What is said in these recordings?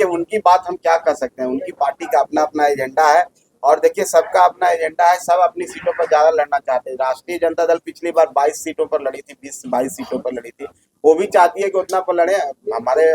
देखिए उनकी बात हम क्या कर सकते हैं, उनकी पार्टी का अपना अपना एजेंडा है। और देखिए सबका अपना एजेंडा है, सब अपनी सीटों पर ज्यादा लड़ना चाहते हैं। राष्ट्रीय जनता दल पिछली बार 22 सीटों पर लड़ी थी, 20-22 सीटों पर लड़ी थी। वो भी चाहती है कि उतना पर लड़े। हमारे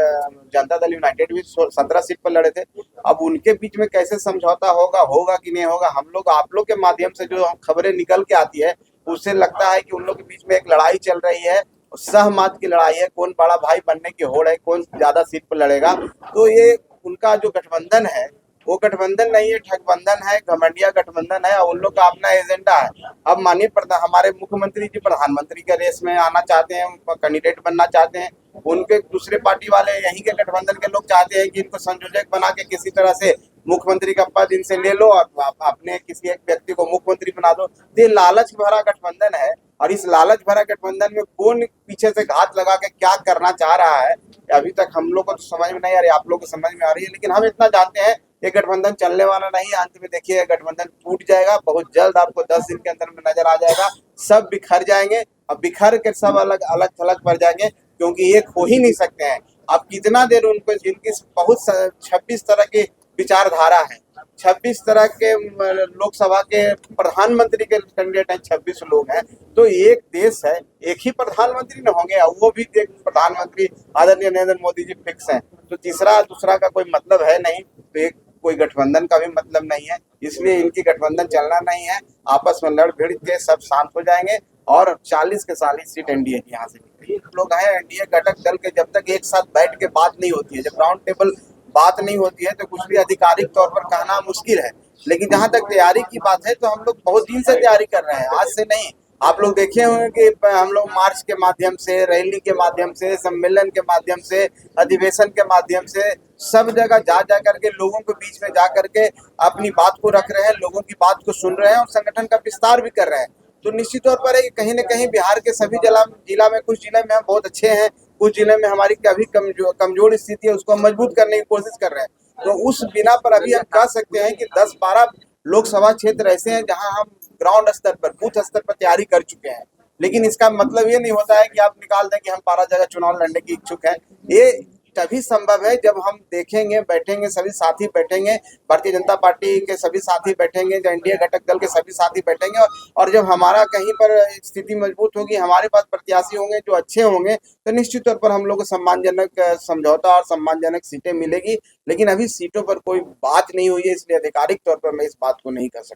जनता दल यूनाइटेड भी 17 सीट पर लड़े थे। अब उनके बीच में कैसे समझौता होगा, होगा कि नहीं होगा, हम लोग आप लोग के माध्यम से जो खबरें निकल के आती है उससे लगता है कि उन लोग के बीच में एक लड़ाई चल रही है, सहमत की लड़ाई है, कौन बड़ा भाई बनने की होड़ है, कौन ज्यादा सीट पर लड़ेगा। तो ये उनका जो गठबंधन है वो गठबंधन नहीं है, ठगबंधन है, घमंडिया गठबंधन है, और उन लोग का अपना एजेंडा है। अब माननीय प्रधान हमारे मुख्यमंत्री जी प्रधानमंत्री के रेस में आना चाहते हैं, कैंडिडेट बनना चाहते हैं। उनके दूसरे पार्टी वाले यहीं के गठबंधन के लोग चाहते हैं कि इनको संयोजक बना के किसी तरह से मुख्यमंत्री का पद इनसे ले लो और अपने किसी एक व्यक्ति को मुख्यमंत्री बना दो। तो ये लालच भरा गठबंधन है, और इस लालच भरा गठबंधन में कौन पीछे से घात लगा के क्या करना चाह रहा है अभी तक हम लोग को तो समझ में नहीं आ रही, आप लोग को समझ में आ रही है। लेकिन हम इतना जानते हैं ये गठबंधन चलने वाला नहीं है। अंत में देखिए ये गठबंधन टूट जाएगा बहुत जल्द, आपको 10 दिन के अंदर में नजर आ जाएगा। सब बिखर जाएंगे और बिखर के सब अलग अलग थलग पड़ जाएंगे, क्योंकि ये खो ही नहीं सकते हैं। अब कितना देर उनको, जिनकी बहुत 26 तरह की विचारधारा है, 26 तरह के लोकसभा के प्रधानमंत्री के कैंडिडेट हैं, 26 लोग हैं। तो एक देश है, एक ही प्रधानमंत्री न होंगे, और वो भी एक प्रधानमंत्री आदरणीय नरेंद्र मोदी जी फिक्स हैं। तो तीसरा दूसरा का कोई मतलब है नहीं, तो एक कोई गठबंधन का भी मतलब नहीं है। इसलिए इनकी गठबंधन चलना नहीं है। आपस में लड़ भिड़ के सब शांत हो जाएंगे और 40 के 40 सीट एनडीए की यहाँ से निकलेगी। लोग हैं एनडीए घटक दल के, जब तक एक साथ बैठ के बात नहीं होती है, जब राउंड टेबल बात नहीं होती है, तो कुछ भी आधिकारिक तौर पर कहना मुश्किल है। लेकिन जहां तक तैयारी की बात है तो हम लोग बहुत दिन से तैयारी कर रहे हैं, आज से नहीं। आप लोग देखे होंगे कि हम लोग मार्च के माध्यम से, रैली के माध्यम से, सम्मेलन के माध्यम से, अधिवेशन के माध्यम से, सब जगह जा जा करके लोगों के बीच में जा करके अपनी बात को रख रहे हैं, लोगों की बात को सुन रहे हैं और संगठन का विस्तार भी कर रहे हैं। तो निश्चित तौर पर है कि कहीं न कहीं बिहार के सभी जिला में, कुछ जिले में हम बहुत अच्छे हैं, कुछ जिले में हमारी कभी कमजोर स्थिति है, उसको मजबूत करने की कोशिश कर रहे हैं। तो उस बिना पर अभी हम कह सकते हैं कि 10-12 लोकसभा क्षेत्र ऐसे हैं जहां हम ग्राउंड स्तर पर, बूथ स्तर पर तैयारी कर चुके हैं। लेकिन इसका मतलब ये नहीं होता है कि आप निकाल दें कि हम 12 जगह चुनाव लड़ने की इच्छुक हैं। ये तभी संभव है जब हम देखेंगे, बैठेंगे, सभी साथी बैठेंगे, भारतीय जनता पार्टी के सभी साथी बैठेंगे, जो एनडीए घटक दल के सभी साथी बैठेंगे, और जब हमारा कहीं पर स्थिति मजबूत होगी, हमारे पास प्रत्याशी होंगे जो अच्छे होंगे, तो निश्चित तौर पर हम लोग को सम्मानजनक समझौता और सम्मानजनक सीटें मिलेगी। लेकिन अभी सीटों पर कोई बात नहीं हुई है, इसलिए आधिकारिक तौर पर मैं इस बात को नहीं कर सकता।